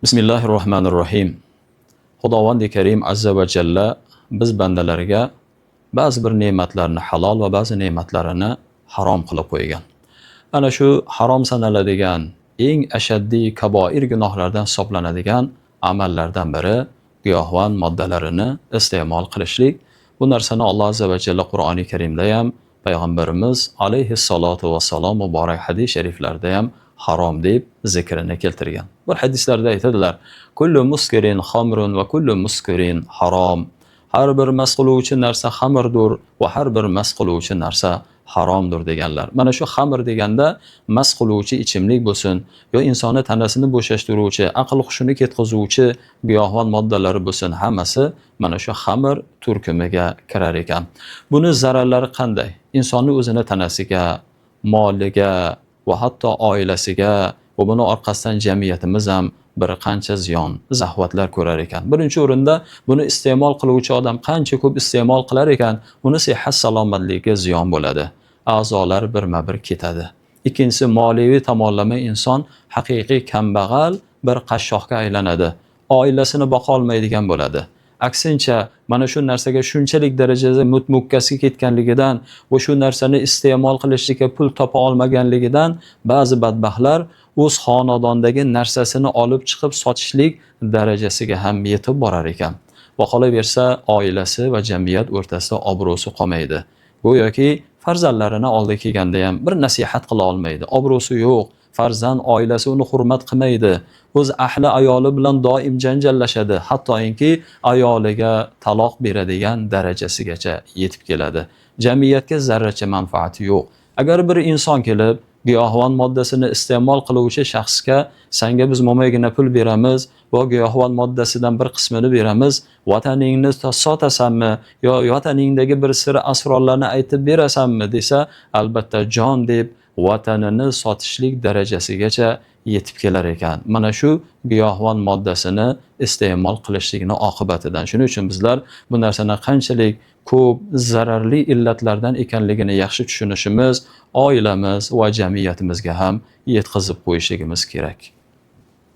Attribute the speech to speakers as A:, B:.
A: Bismillahirrohmanirrohim. Xudovandi Karim azza va jalla biz bandalariga ba'zi bir ne'matlarni halol va ba'zi ne'matlarini harom qilib qo'ygan. Ana shu harom sanaladigan eng ashaddiy kaboir gunohlardan hisoblanadigan amallardan biri giyohvand moddalarini iste'mol qilishlik. Bu narsani Alloh azza va jalla Qur'oni Karimda ham, payg'ambarimiz alayhissalotu vassalom muborak hadis shariflarda ham harom deb zikrini keltirgan. Bir hadislarda aytadilar: "Kullu muskirin xamrun va kullu muskirin harom." Har bir mast qiluvchi narsa xamirdir va har bir mast qiluvchi narsa haromdir deganlar. Mana shu xamir deganda mast qiluvchi ichimlik bo'lsin, yo insonni tanasini bo'shashtiruvchi, aql hushini ketkazuvchi giyohvand moddalari bo'lsin, hammasi mana shu xamir turkumiga kirar ekan. Buni zararlari qanday? Insonni o'zini tanasiga, moliga va hatto oilasiga va buni orqasidan jamiyatimiz ham bir qancha ziyon, zahvatlar ko'rar ekan. Birinchi o'rinda buni iste'mol qiluvchi odam qancha ko'p iste'mol qilar ekan, uni sihat salomatligiga ziyon bo'ladi. A'zolar birma-bir ketadi. Ikkinchisi, moliyaviy tomonlama inson haqiqiy kambag'al bir qashshoqqa aylanadi. Oilasini boqa olmaydigan bo'ladi. Aksincha, mana shu narsaga shunchalik darajada mukkasiga ketganligidan va shu narsani iste'mol qilishga pul topa olmaganligidan ba'zi badbaxtlar o'z xonadondagi narsasini olib chiqib sotishlik darajasiga ham yetib borar ekan. Va qolaversa, oilasi va jamiyat o'rtasida obro'si qolmaydi. Go'yoki farzandlarini oldiga kelganda ham bir nasihat qila olmaydi. Obro'si yo'q. Farzand oilasi uni hurmat qilmaydi. O'z ahli ayoli bilan doim janjallashadi. Hattoki ayoliga taloq beradigan darajasigacha yetib keladi. Jamiyatga zarracha manfaati yo'q. Agar bir inson kelib giyohvand moddasini iste'mol qiluvchi shaxsga "Senga biz mo'maygina pul beramiz va giyohvand moddasidan bir qismini beramiz, vataningni sotasanmi yo vataningdagi bir sir asrorlarni aytib berasanmi?" desa, albatta jon deb vatanini sotishlik darajasigacha yetib kelar ekan. Mana shu giyohvand moddasini iste'mol qilishlikning oqibatidan. Shuning uchun bizlar bu narsani qanchalik ko'p zararli illatlardan ekanligini yaxshi tushunishimiz, oilamiz va jamiyatimizga ham yetkazib qo'yishligimiz kerak.